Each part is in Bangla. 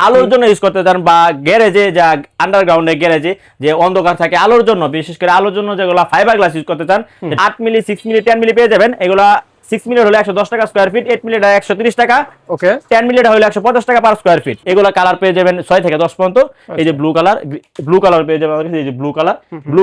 আলোর জন্য ইউজ করতে চান বা গ্যারেজে যা আন্ডারগ্রাউন্ডে গ্যারেজে যে অন্ধকার থাকে আলোর জন্য, বিশেষ করে আলোর জন্য যেগুলো ফাইবার গ্লাস ইউজ করতে চান 8 মিলি 6 মিলি 10 মিলি পেয়ে যাবেন। এগুলা 6 মিলি হলে 110 টাকা স্কয়ার ফিট, 8 মিলি 130 টাকা, ওকে 10 মিলি হলে 150 টাকা পার স্কয়ার ফিট। এগুলা কালার পেয়ে যাবেন 6 থেকে 10 পর্যন্ত। এই যে ব্লু কালার পেয়ে যাবেন, এই যে ব্লু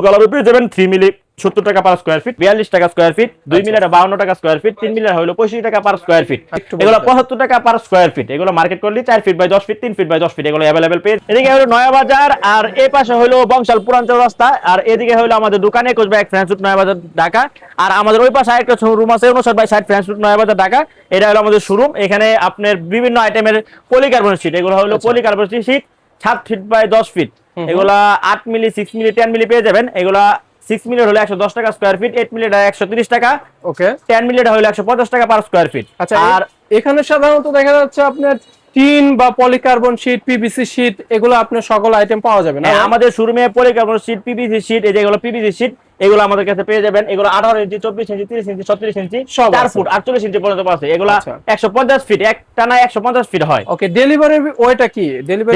কালার পেয়ে যাবেন 3 মিলি 70 টাকা পার স্কয়ার ফিট, 42 টাকা স্কয়ার ফিট, 2 মিলি 52 টাকা স্কয়ার ফিট, 3 মিলি হলো 65 টাকা পার স্কয়ার ফিট। এগুলো 75 টাকা পার স্কয়ার ফিট। এগুলো মার্কেট করলে 4 feet by 10 feet, 3 feet by 10 feet এগুলো अवेलेबल পেয়ে। এদিকে হলো নয়া বাজার, আর এই পাশে হলো বংশাল পুরাঞ্চল রাস্তা, আর এদিকে হলো আমাদের দোকানে কোচবাই ফ্রেন্স রুট নয়া বাজার ঢাকা। আর আমাদের ওই পাশে আরেকটা শোরুম আছে 59/60 ফ্রেন্স রুট নয়া বাজার ঢাকা। এটা হলো আমাদের শোরুম। এখানে আপনার বিভিন্ন আইটেমের পলিকার্বনেট শীট, এগুলো হলো polycarbonate sheet 7 feet by 10 feet. এগুলা 8 মিলি 6 মিলি 10 মিলি পেয়ে যাবেন। এগুলা 6 মিলি হলো 110 টাকা স্কয়ার ফিট, 8 মিলি 130 টাকা, ওকে 10 মিলি হলো 150 টাকা পার স্কয়ার ফিট। আচ্ছা, আর এখানে সাধারণত দেখা যাচ্ছে আপনার টিন বা পলিকার্বন শীট, পিভিসি শীট, এগুলো আপনার সকল আইটেম পাওয়া যাবে না? আমাদের শোরুমে পলিকার্বনেট শীট, পিভিসি শীট, এই যেগুলো পিভিসি শীট এগুলো আমাদের কাছে পেয়ে যাবেন। এগুলো 18 ইঞ্চি, 24 ইঞ্চি, 30 ইঞ্চি, 36 ইঞ্চি, 4 ফুট 48 ইঞ্চি পর্যন্ত আছে। এগুলো 150 ফিট, এক টানা 150 ফিট হয়। ওকে, ডেলিভারি ওইটা কি?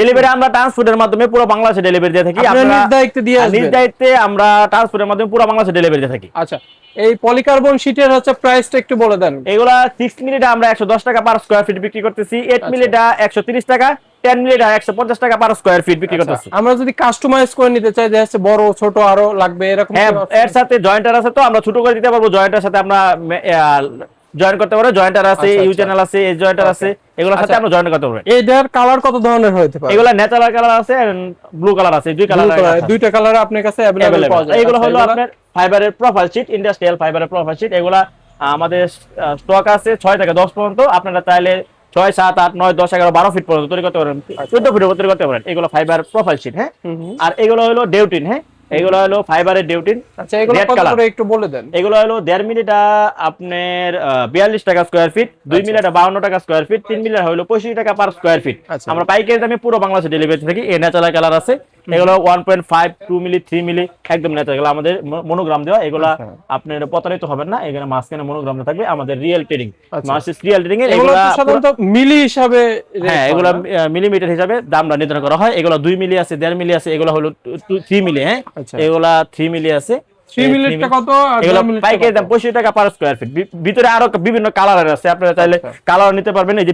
ডেলিভারি আমরা ট্রান্সপোর্টের মাধ্যমে পুরো বাংলাদেশে ডেলিভারি দিয়ে থাকি। আপনারা নিজ দায়িত্বে দিয়ে আসবেন? নিজ দায়িত্বে আমরা ট্রান্সপোর্টের মাধ্যমে পুরো বাংলাদেশে ডেলিভারি দিয়ে থাকি। আচ্ছা, এই পলিকার্বন শীটের হচ্ছে প্রাইসটা একটু বলে দেন। এগুলা 6 মিলিটা আমরা 110 টাকা পার স্কয়ার ফিট বিক্রি করতেছি, 8 মিলিটা 130 টাকা, 10 মিলিটা 150 টাকা পার স্কয়ার ফিট বিক্রি করতেছি। আমরা যদি কাস্টমাইজ করে নিতে চাই, যে হচ্ছে বড় ছোট আরো লাগবে এরকম, এর সাথে জয়েন্টার আছে, তো আমরা ছোট করে দিতে পারবো। জয়েন্টের সাথে আমরা জয়েন করতে পারবো। জয়েন্টার আছে, ইউ চ্যানেল আছে, এই জয়েন্টার আছে, এগুলোর সাথে আমরা জয়েন করতে পারবো। এটার কালার কত ধরনের হতে পারে? এগুলা ন্যাচারাল কালার আছে, ব্লু কালার আছে, দুই কালার, দুইটা কালার আপনার কাছে अवेलेबल পাওয়া যায়। এগুলো হলো আপনার ফাইবারের প্রোফাইল শীট, ইন্ডাস্ট্রিয়াল ফাইবারের প্রোফাইল শীট। এগুলা আমাদের স্টক আছে 6 থেকে 10 পর্যন্ত। আপনারা চাইলে 6, 7, 8, 9, 10, 11, 12 ফিট পর্যন্ত তৈরি করতে পারেন, 14 ফিট তৈরি করতে পারেন। এগুলো ফাইবার প্রোফাইল শীট। হ্যাঁ, আর এগুলো হলো ডেউটিন। হ্যাঁ, এগুলো হলো ফাইবারের ডেউটিন। আচ্ছা, এগুলো কত করে একটু বলে দেন? এগুলো হলো 1.5 মিলিটা আপনার 42 টাকা স্কয়ার ফিট, 2 মিলিটা 52 টাকা স্কয়ার ফিট, 3 মিলিটা হলো 65 টাকা পার স্কয়ার ফিট। আমরা পাইকারি দামে পুরো বাংলাদেশে ডেলিভারি থাকি। এই ন্যাচারাল কালার আছে, এগুলো 1.5, 2 মিলি, 3 মিলি একদম ন্যাচারাল। আমাদের মনোগ্রাম দেওয়া, এগুলো আপনার প্রতারিত হবেন না। এখানে মাঝখানে মনোগ্রাম থাকবে। আমাদের রিয়েল ট্রেডিং, মাসিস রিয়েল ট্রেডিং এর এগুলো সাধারণত মিলি হিসাবে, হ্যাঁ এগুলো মিলিমিটার হিসাবে দামটা নির্ধারণ করা হয়। এগুলো 2 মিলি আছে, 1.5 মিলি আছে, এগুলো হলো 3 মিলি। হ্যাঁ, এগুলা 3 মিলি আছে। 3 মিলিটা কত? এগুলো পাইকারি দাম 65 টাকা পার স্কয়ার ফিট। ভিতরে আরো বিভিন্ন কালারের আছে, আপনারা চাইলে কালার নিতে পারবেন। এই যে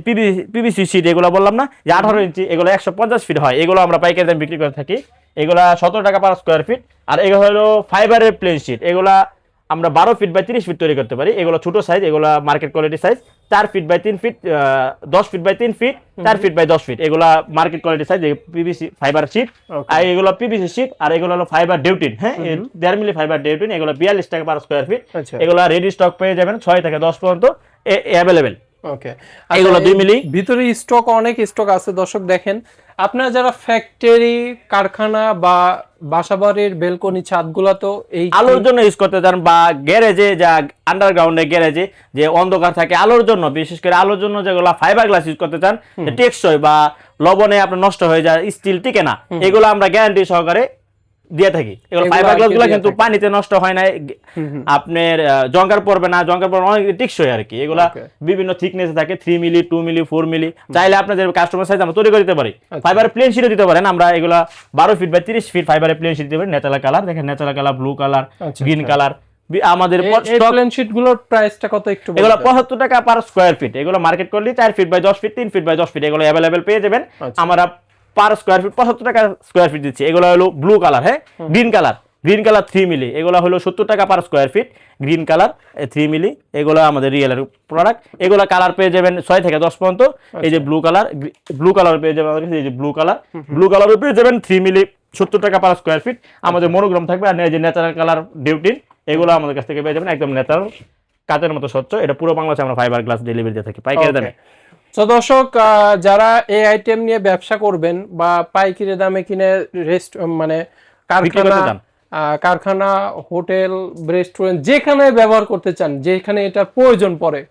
পিভিসি শীট এগুলো বললাম না যে 18 ইঞ্চি, এগুলো 150 ফিট হয়। এগুলো আমরা পাইকারি দাম বিক্রি করে থাকি। এগুলা 17 টাকা পার স্কয়ার ফিট। আর এগুলো হলো ফাইবারের প্লেন শীট, এগুলা আমরা 12 ফিট বাই 30 ফিট তৈরি করতে পারি। এগুলো ছোট সাইজ, এগুলো market quality size 4 feet by 3 feet, 10 feet by 3 feet, 4 feet by 10 feet. এগুলো market quality size, PVC fibre sheet. আর এগুলো পিভিসি শীট, আর এগুলো হলো ফাইবার ডেউটিন। হ্যাঁ, 1.5 মিলি ফাইবার ডেউটিন। এগুলো 42 টাকা পার স্কয়ার ফিট। এগুলো রেডি স্টক পেয়ে যাবেন 6 থেকে 10 পর্যন্ত अवेलेबल। ওকে, এগুলো 2 মিলি। ভিতরে স্টক অনেক স্টক আছে। দর্শক দেখেন, আপনারা যারা ফ্যাক্টরি, কারখানা বা বাসাবাড়ির বেলকনি ছাদগুলা তো এই আলোর জন্য ইউজ করতে চান বা গ্যারেজে যা আন্ডারগ্রাউন্ডে গ্যারেজে যে অন্ধকার থাকে আলোর জন্য, বিশেষ করে আলোর জন্য যেগুলো ফাইবার গ্লাস ইউজ করতে চান, টেকসই বা লবণে আপনার নষ্ট হয়ে যায়, স্টিল টিকে না, এগুলো আমরা গ্যারান্টি সহকারে দিয়ে থাকি। এগুলো ফাইবার গ্লাসগুলো কিন্তু পানিতে নষ্ট হয় না, আপনার জঙ্কার পড়বে না, জঙ্কার পড়বে অনেক টিকসই আর কি। এগুলা বিভিন্ন থিকনেস থাকে, 3 মিলি, 2 মিলি, 4 মিলি। চাইলে আপনাদের কাস্টমার সাইজ আমরা তৈরি করে দিতে পারি। ফাইবার প্লেন শীটও দিতে পারেন। আমরা এগুলা 12 ফিট বাই 30 ফিট ফাইবারের প্লেন শীট দিতে পারি। ন্যাচারাল কালার দেখেন, natural colour, blue colour, green colour. আমাদের স্টক প্লেন শীটগুলোর প্রাইসটা কত একটু বলুন? এগুলো 75 টাকা পার স্কয়ার ফিট। এগুলো মার্কেট করলে 4 feet by 10 feet, 3 feet by 10 feet এগুলো अवेलेबल পেয়ে যাবেন। আমরা পার স্কয়ার ফিট 75 টাকা স্কয়ার ফিট দিচ্ছি। এগুলো হলো ব্লু কালার। হ্যাঁ, গ্রিন কালার 3 মিলি, এগুলো হলো 70 টাকা per square fit. Green colour 3 মিলি, এগুলো আমাদের রিয়েলের প্রোডাক্ট। এগুলো কালার পেয়ে যাবেন 6 থেকে 10 পর্যন্ত। এই যে ব্লু কালার পেয়ে যাবেন, এই যে ব্লু কালার পেয়ে যাবেন 3 মিলি, 70 টাকা পার স্কয়ার ফিট। আমাদের মনোগ্রাম থাকবে। আর এই যে ন্যাচারাল কালার ডেউটিন, এগুলো আমাদের কাছ থেকে পেয়ে যাবেন একদম ন্যাচারাল, কাচের মতো স্বচ্ছ। এটা পুরো বাংলাদেশে আমরা ফাইবার গ্লাস ডেলিভারি দিয়ে থাকি পাইকারি দামে। তো দর্শক, যারা এই আইটেম নিয়ে ব্যবসা করবেন বা পাইকারি দামে কিনে মানে কারখানা, হোটেল, রেস্টুরেন্ট যেখানে ব্যবহার করতে চান, যেখানে এটা প্রয়োজন পড়ে,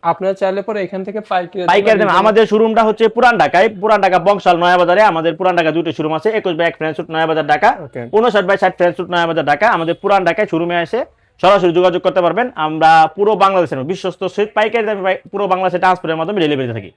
আপনারা চাইলে পরে এখান থেকে পাইকারি দামে। আমাদের শোরুমটা হচ্ছে পুরান ঢাকা বংশাল নয়া বাজারে। আমাদের পুরান ঢাকা দুটো শোরুম আছে, 21/1 ফ্রেন্স রুট নয়া বাজার ঢাকা, 59/60 ফ্রেন্স রুট নয়া বাজার ঢাকা। আমাদের পুরান ঢাকায় শোরুমে এসে সরাসরি যোগাযোগ করতে পারবেন। আমরা পুরো বাংলাদেশের বিশ্বস্ত পাইকারি দামে পুরো বাংলাদেশে ট্রান্সপোর্টের মাধ্যমে ডেলিভারি থাকি।